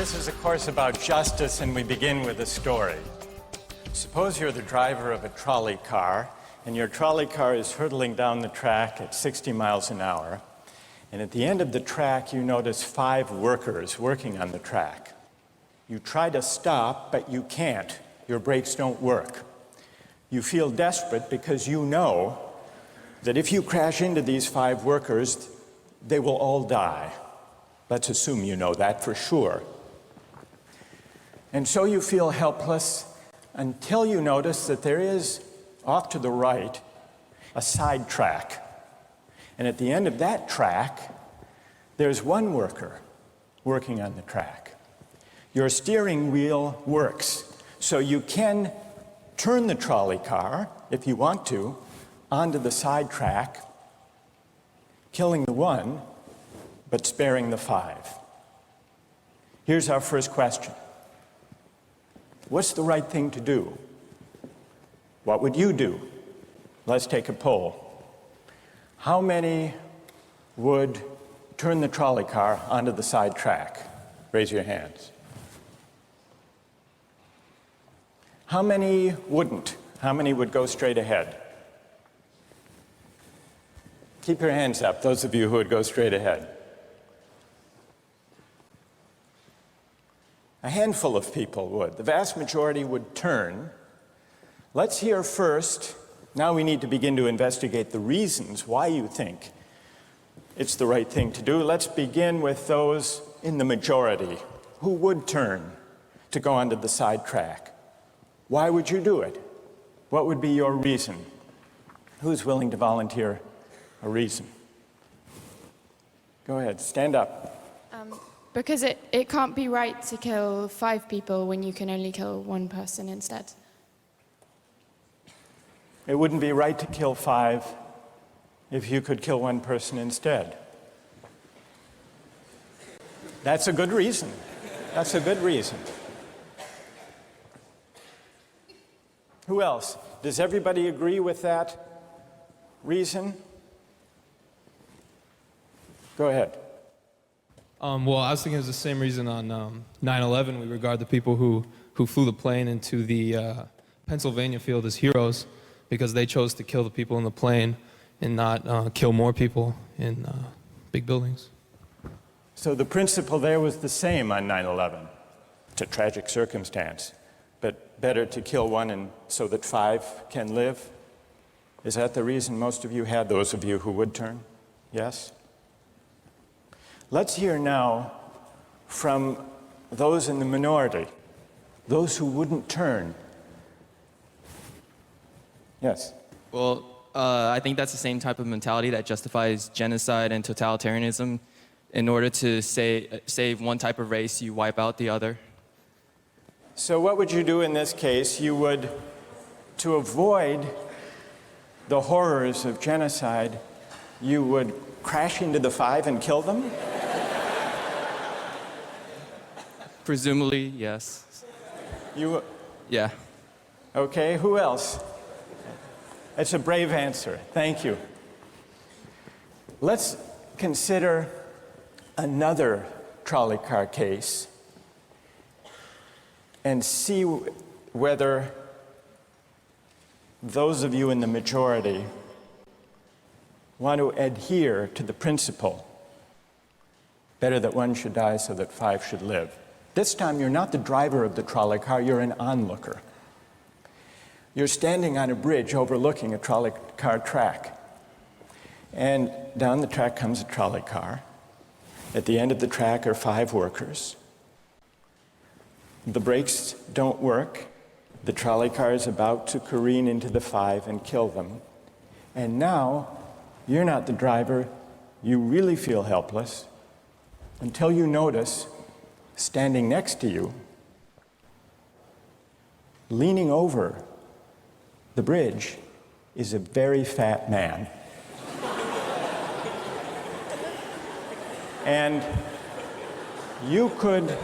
This is a course about justice, and we begin with a story. Suppose you're the driver of a trolley car, and your trolley car is hurtling down the track at 60 miles an hour. And at the end of the track, you notice 5 workers working on the track. You try to stop, but you can't. Your brakes don't work. You feel desperate because you know that if you crash into these 5 workers, they will all die. Let's assume you know that for sure. And so you feel helpless until you notice that there is, off to the right, a side track. And at the end of that track, there's one worker working on the track. Your steering wheel works, so you can turn the trolley car, if you want to, onto the side track, killing the one, but sparing the 5. Here's our first question. What's the right thing to do? What would you do? Let's take a poll. How many would turn the trolley car onto the side track? Raise your hands. How many wouldn't? How many would go straight ahead? Keep your hands up, those of you who would go straight ahead. A handful of people would. The vast majority would turn. Let's hear first. Now we need to begin to investigate the reasons why you think it's the right thing to do. Let's begin with those in the majority who would turn to go onto the side track. Why would you do it? What would be your reason? Who's willing to volunteer a reason? Go ahead, stand up. Because it can't be right to kill 5 people when you can only kill 1 person instead. It wouldn't be right to kill 5 if you could kill 1 person instead. That's a good reason. That's a good reason. Who else? Does everybody agree with that reason? Go ahead. Well, I was thinking it was the same reason on 9/11. We regard the people who flew the plane into the Pennsylvania field as heroes because they chose to kill the people in the plane and not kill more people in big buildings. So the principle there was the same on 9/11. It's a tragic circumstance, but better to kill 1 and so that 5 can live? Is that the reason most of you had, those of you who would turn? Yes? Let's hear now from those in the minority, those who wouldn't turn. Yes? Well, I think that's the same type of mentality that justifies genocide and totalitarianism. In order to save one type of race, you wipe out the other. So what would you do in this case? You would, to avoid the horrors of genocide, you would crash into the 5 and kill them? Presumably, yes. Yeah. Okay, who else? It's a brave answer. Thank you. Let's consider another trolley car case and see whether those of you in the majority want to adhere to the principle, better that 1 should die so that 5 should live. This time you're not the driver of the trolley car, you're an onlooker. You're standing on a bridge overlooking a trolley car track. And down the track comes a trolley car. At the end of the track are 5 workers. The brakes don't work. The trolley car is about to careen into the 5 and kill them. And now, you're not the driver. You really feel helpless until you notice, standing next to you, leaning over the bridge, is a very fat man. And you could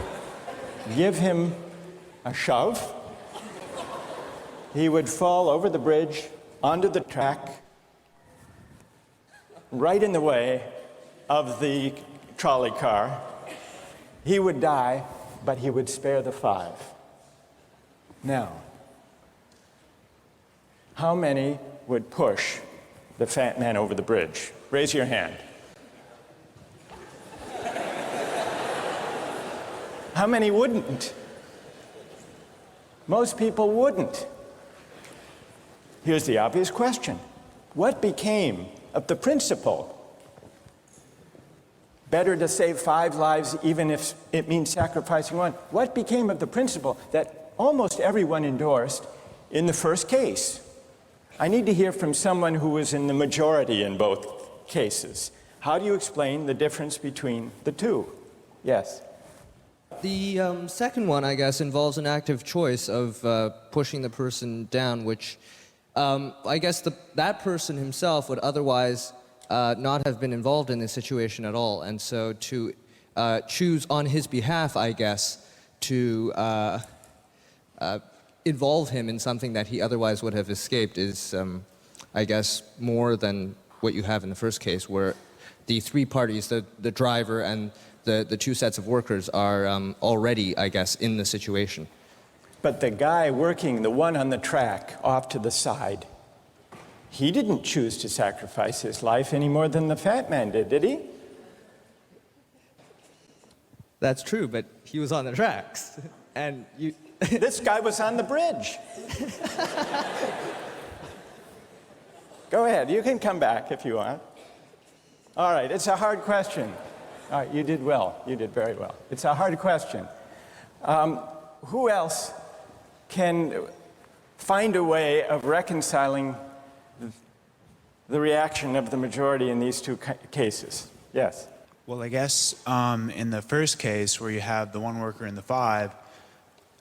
give him a shove. He would fall over the bridge, onto the track, right in the way of the trolley car. He would die, but he would spare the 5. Now, how many would push the fat man over the bridge? Raise your hand. How many wouldn't? Most people wouldn't. Here's the obvious question. What became of the principle? Better to save 5 lives even if it means sacrificing 1. What became of the principle that almost everyone endorsed in the first case? I need to hear from someone who was in the majority in both cases. How do you explain the difference between the two? Yes. The second one, I guess, involves an active choice of pushing the person down, which I guess that person himself would otherwise not have been involved in this situation at all. And so to choose on his behalf, I guess, to involve him in something that he otherwise would have escaped is, I guess, more than what you have in the first case, where the 3 parties, the driver and the 2 sets of workers are already, I guess, in the situation. But the guy working, the one on the track off to the side, he didn't choose to sacrifice his life any more than the fat man did he? That's true, but he was on the tracks. And you... This guy was on the bridge. Go ahead, you can come back if you want. All right, it's a hard question. All right, you did well. You did very well. It's a hard question. Who else can find a way of reconciling the reaction of the majority in these 2 cases? Yes. Well, I guess in the first case, where you have the 1 worker and the 5,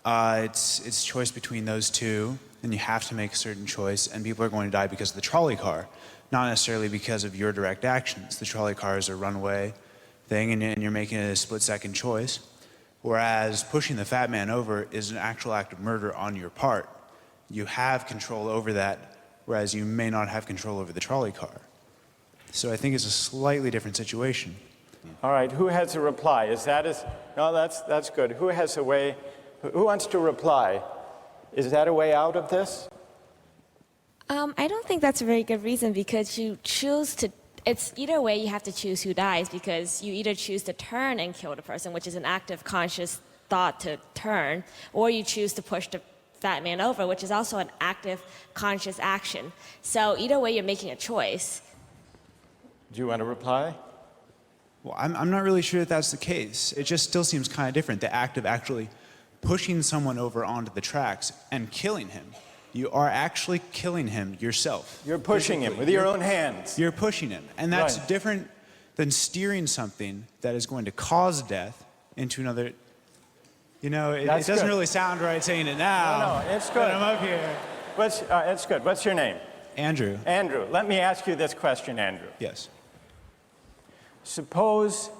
it's choice between those 2, and you have to make a certain choice, and people are going to die because of the trolley car, not necessarily because of your direct actions. The trolley car is a runaway thing, and you're making a split-second choice, whereas pushing the fat man over is an actual act of murder on your part. You have control over that, whereas you may not have control over the trolley car. So I think it's a slightly different situation. All right, who has a reply? No, that's good. Who has a way, who wants to reply? Is that a way out of this? I don't think that's a very good reason, because you choose to, it's either way you have to choose who dies, because you either choose to turn and kill the person, which is an active conscious thought to turn, or you choose to push the fat man over, which is also an active conscious action. So either way you're making a choice. Do you want to reply? Well, I'm not really sure that that's the case. It just still seems kind of different, the act of actually pushing someone over onto the tracks and killing him. You are actually killing him yourself. You're pushing him with your own hands. You're pushing him. And that's Right. different than steering something that is going to cause death into another. You know, it doesn't good. really sound right saying it now. No, it's good. But I'm up here. It's good. What's your name? Andrew. Andrew. Let me ask you this question, Andrew. Yes. Suppose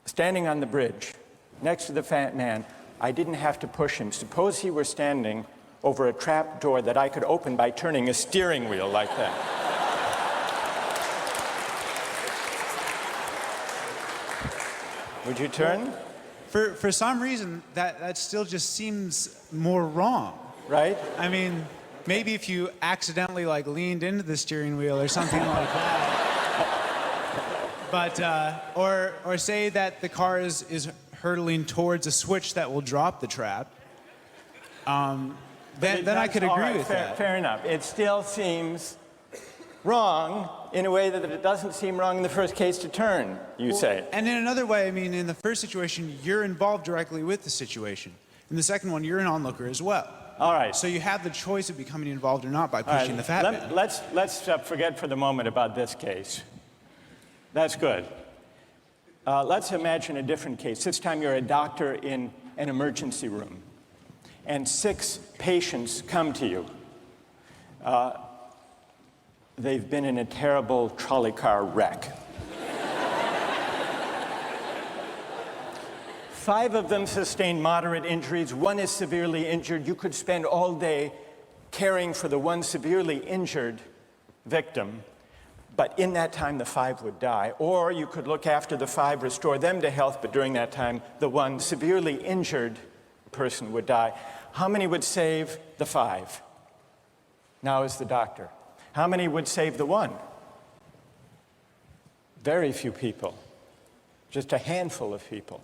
standing on the bridge next to the fat man, I didn't have to push him. Suppose he were standing over a trap door that I could open by turning a steering wheel like that. Would you turn? For some reason, that still just seems more wrong. Right? I mean, maybe if you accidentally like leaned into the steering wheel or something like that. But or say that the car is hurtling towards a switch that will drop the trap. Then I could agree with that. Fair enough. It still seems wrong in a way that it doesn't seem wrong in the first case to turn, you say. And in another way, I mean, in the first situation, you're involved directly with the situation. In the second one, you're an onlooker as well. All right. So you have the choice of becoming involved or not by pushing the fat man. Let's forget for the moment about this case. That's good. Let's imagine a different case. This time you're a doctor in an emergency room, and 6 patients come to you. They've been in a terrible trolley car wreck. 5 of them sustained moderate injuries. 1 is severely injured. You could spend all day caring for the 1 severely injured victim. but in that time the 5 would die. Or you could look after the 5, restore them to health, but during that time the one severely injured person would die. How many would save the 5? Now is the doctor. How many would save the 1? Very few people. Just a handful of people.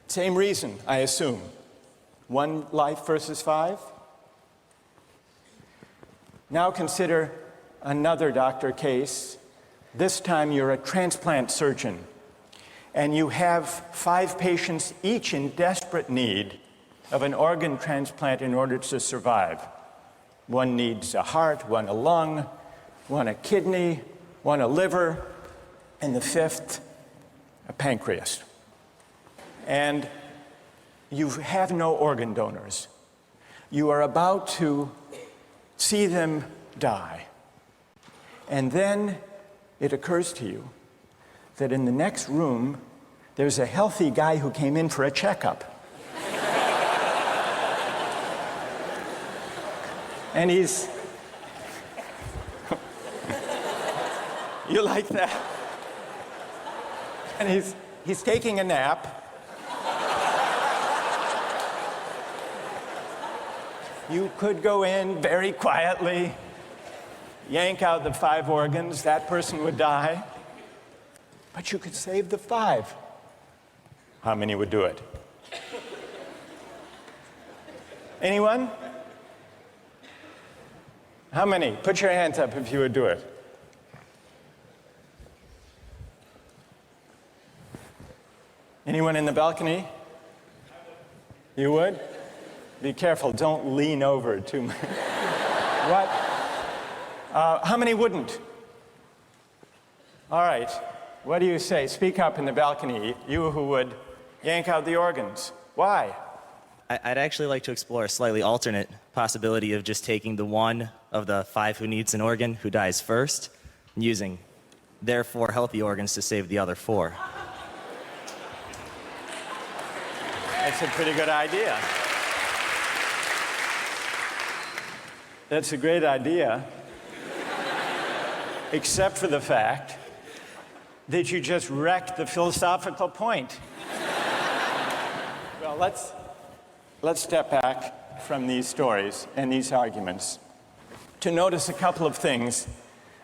Same reason, I assume. 1 life versus 5? Now consider another doctor case. This time you're a transplant surgeon, and you have 5 patients, each in desperate need of an organ transplant in order to survive. 1 needs a heart, 1 a lung, 1 a kidney, 1 a liver, and the 5th, a pancreas. And you have no organ donors. You are about to see them die. And then it occurs to you that in the next room, there's a healthy guy who came in for a checkup. And he's... You like that? And he's taking a nap. You could go in very quietly, yank out the 5 organs, that person would die. But you could save the 5. How many would do it? Anyone? How many? Put your hands up if you would do it. Anyone in the balcony? You would? Be careful, don't lean over too much. What? How many wouldn't? All right, what do you say? Speak up in the balcony, you who would yank out the organs. Why? I'd actually like to explore a slightly alternate possibility of just taking the 1 of the 5 who needs an organ who dies first, and using their 4 healthy organs to save the other 4. That's a pretty good idea. That's a great idea, except for the fact that you just wrecked the philosophical point. Well, let's step back from these stories and these arguments to notice a couple of things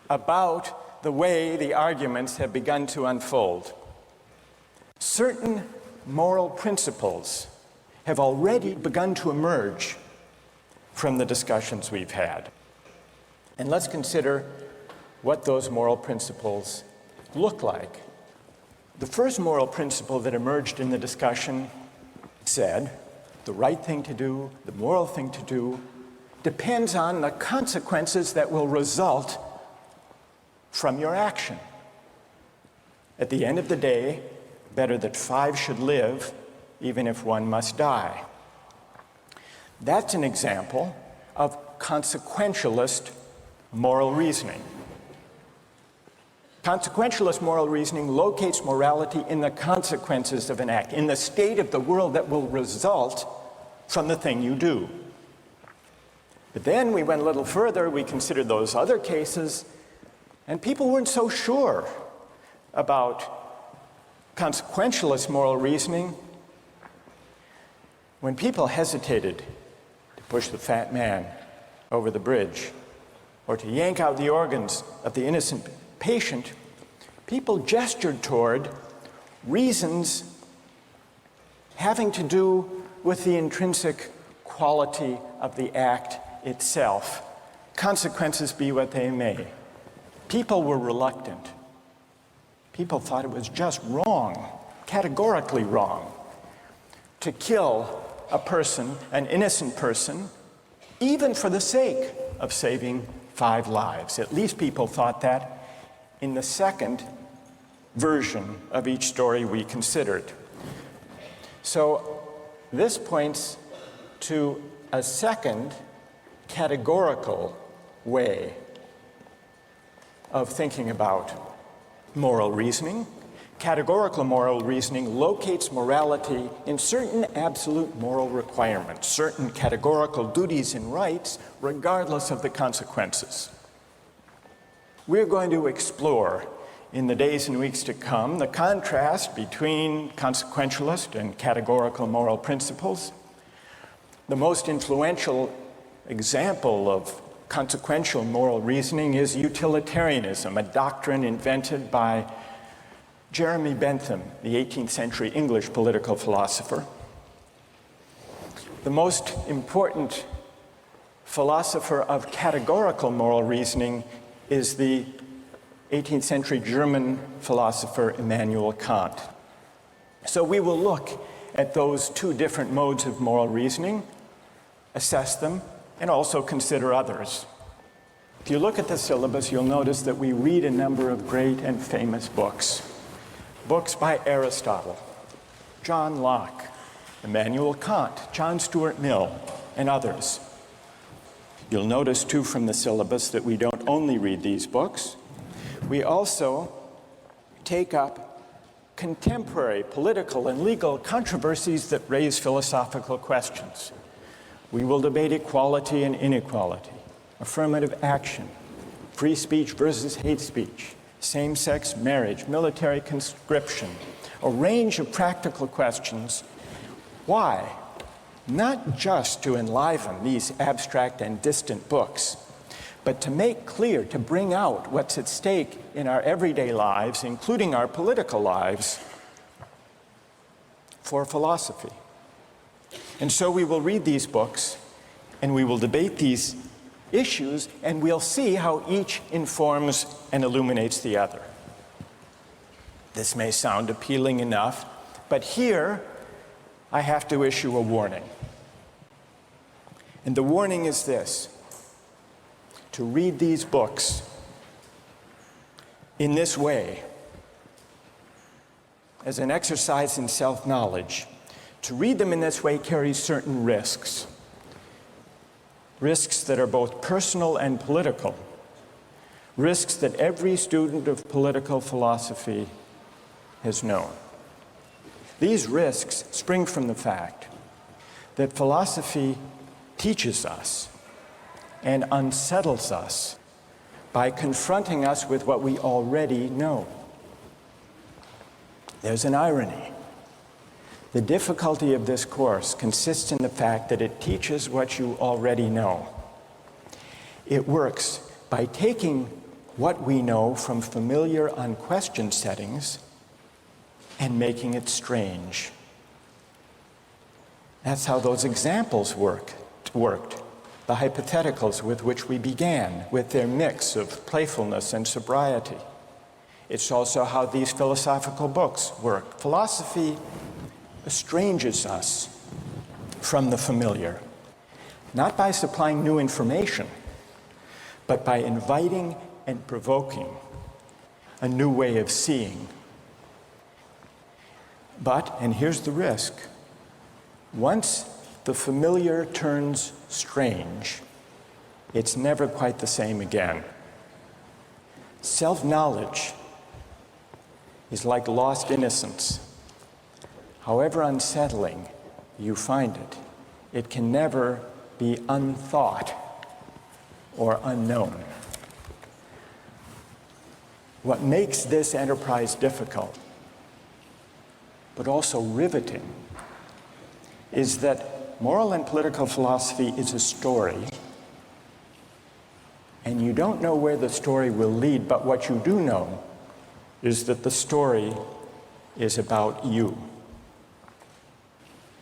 about the way the arguments have begun to unfold. Certain moral principles have already begun to emerge from the discussions we've had. And let's consider what those moral principles look like. The first moral principle that emerged in the discussion said the right thing to do, the moral thing to do, depends on the consequences that will result from your action. At the end of the day, better that 5 should live, even if 1 must die. That's an example of consequentialist moral reasoning. Consequentialist moral reasoning locates morality in the consequences of an act, in the state of the world that will result from the thing you do. But then we went a little further, we considered those other cases, and people weren't so sure about consequentialist moral reasoning. When people hesitated to push the fat man over the bridge or to yank out the organs of the innocent patient, people gestured toward reasons having to do with the intrinsic quality of the act itself. Consequences be what they may. People were reluctant. People thought it was just wrong, categorically wrong, to kill a person, an innocent person, even for the sake of saving 5 lives. At least people thought that in the second version of each story we considered. So this points to a second categorical way of thinking about moral reasoning. Categorical moral reasoning locates morality in certain absolute moral requirements, certain categorical duties and rights, regardless of the consequences. we're going to explore in the days and weeks to come the contrast between consequentialist and categorical moral principles. The most influential example of consequential moral reasoning is utilitarianism, a doctrine invented by Jeremy Bentham, the 18th century English political philosopher. The most important philosopher of categorical moral reasoning is the 18th century German philosopher Immanuel Kant. So we will look at those two different modes of moral reasoning, assess them, and also consider others. If you look at the syllabus, you'll notice that we read a number of great and famous books. Books by Aristotle, John Locke, Immanuel Kant, John Stuart Mill, and others. You'll notice, too, from the syllabus that we don't only read these books, we also take up contemporary political and legal controversies that raise philosophical questions. We will debate equality and inequality, affirmative action, free speech versus hate speech, same-sex marriage, military conscription, a range of practical questions. Why? Not just to enliven these abstract and distant books, but to make clear, to bring out what's at stake in our everyday lives, including our political lives, for philosophy. And so we will read these books, and we will debate these issues, and we'll see how each informs and illuminates the other. This may sound appealing enough, but here I have to issue a warning. And the warning is this: to read these books in this way, as an exercise in self-knowledge, to read them in this way carries certain risks. Risks that are both personal and political. Risks that every student of political philosophy has known. These risks spring from the fact that philosophy teaches us and unsettles us by confronting us with what we already know. There's an irony. The difficulty of this course consists in the fact that it teaches what you already know. It works by taking what we know from familiar, unquestioned settings and making it strange. That's how those examples worked. The hypotheticals with which we began, with their mix of playfulness and sobriety. It's also how these philosophical books work. Philosophy estranges us from the familiar, not by supplying new information, but by inviting and provoking a new way of seeing. But, and here's the risk, once the familiar turns strange, it's never quite the same again. Self-knowledge is like lost innocence. However unsettling you find it, it can never be unthought or unknown. What makes this enterprise difficult, but also riveting, is that moral and political philosophy is a story, and you don't know where the story will lead, but what you do know is that the story is about you.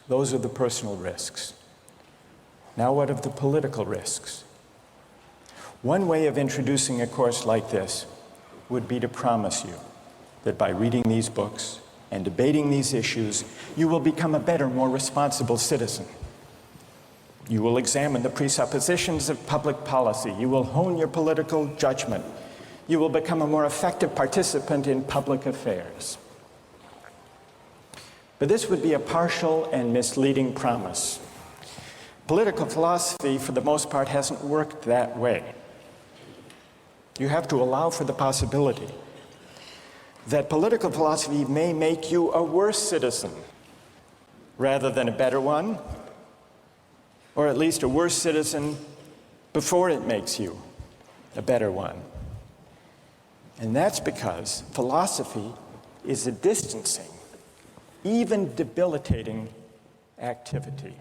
Those are the personal risks. Now what of the political risks? One way of introducing a course like this would be to promise you that by reading these books and debating these issues, you will become a better, more responsible citizen. You will examine the presuppositions of public policy. You will hone your political judgment. You will become a more effective participant in public affairs. But this would be a partial and misleading promise. Political philosophy, for the most part, hasn't worked that way. You have to allow for the possibility that political philosophy may make you a worse citizen rather than a better one, or at least a worse citizen before it makes you a better one. And that's because philosophy is a distancing, even debilitating activity.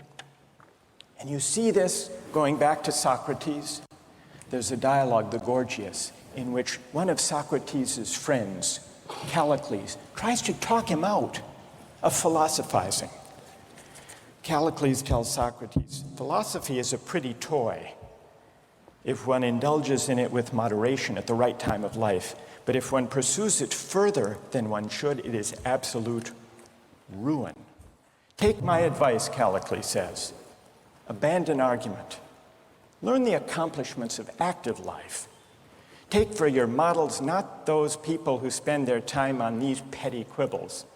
And you see this going back to Socrates. There's a dialogue, the Gorgias, in which one of Socrates' friends, Callicles, tries to talk him out of philosophizing. Callicles tells Socrates, philosophy is a pretty toy if one indulges in it with moderation at the right time of life. But if one pursues it further than one should, it is absolute ruin. Take my advice, Callicles says. Abandon argument. Learn the accomplishments of active life. Take for your models not those people who spend their time on these petty quibbles,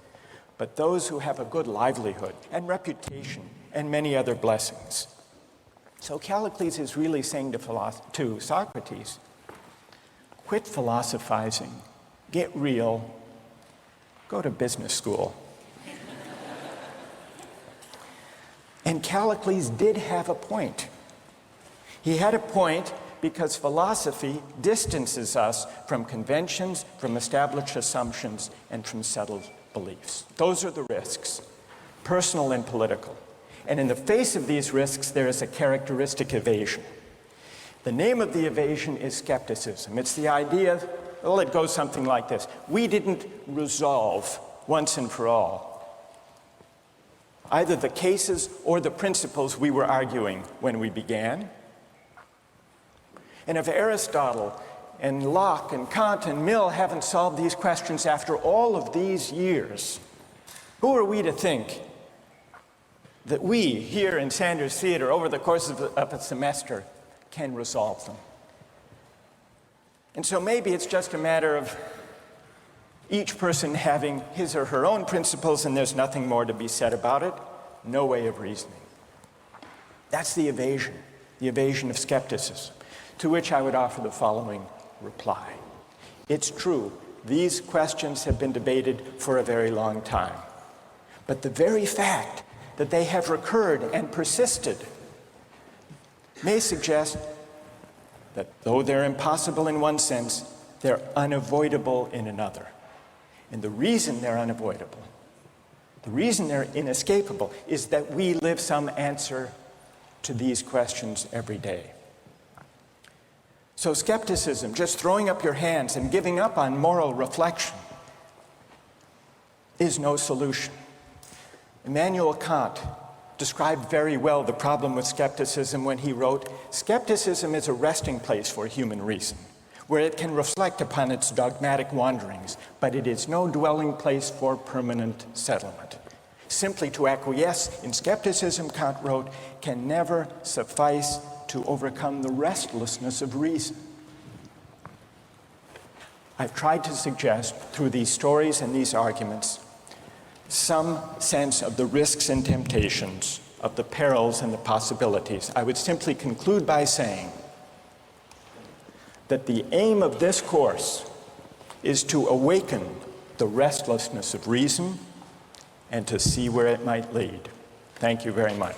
but those who have a good livelihood and reputation and many other blessings. So Callicles is really saying to Socrates, quit philosophizing, get real, go to business school. And Callicles did have a point. He had a point because philosophy distances us from conventions, from established assumptions, and from settled beliefs. Those are the risks, personal and political. And in the face of these risks, there is a characteristic evasion. The name of the evasion is skepticism. It's the idea, well, it goes something like this. We didn't resolve once and for all either the cases or the principles we were arguing when we began. And if Aristotle and Locke and Kant and Mill haven't solved these questions after all of these years, who are we to think that we here in Sanders Theatre over the course of a semester can resolve them? And so maybe it's just a matter of each person having his or her own principles and there's nothing more to be said about it. No way of reasoning. That's the evasion of skepticism, to which I would offer the following reply. It's true, these questions have been debated for a very long time. But the very fact that they have recurred and persisted may suggest that though they're impossible in one sense, they're unavoidable in another. And the reason they're unavoidable, the reason they're inescapable, is that we live some answer to these questions every day. So skepticism, just throwing up your hands and giving up on moral reflection, is no solution. Immanuel Kant described very well the problem with skepticism when he wrote, "Skepticism is a resting place for human reason, where it can reflect upon its dogmatic wanderings, but it is no dwelling place for permanent settlement. Simply to acquiesce in skepticism," Kant wrote, "can never suffice to overcome the restlessness of reason." I've tried to suggest through these stories and these arguments some sense of the risks and temptations, of the perils and the possibilities. I would simply conclude by saying that the aim of this course is to awaken the restlessness of reason and to see where it might lead. Thank you very much.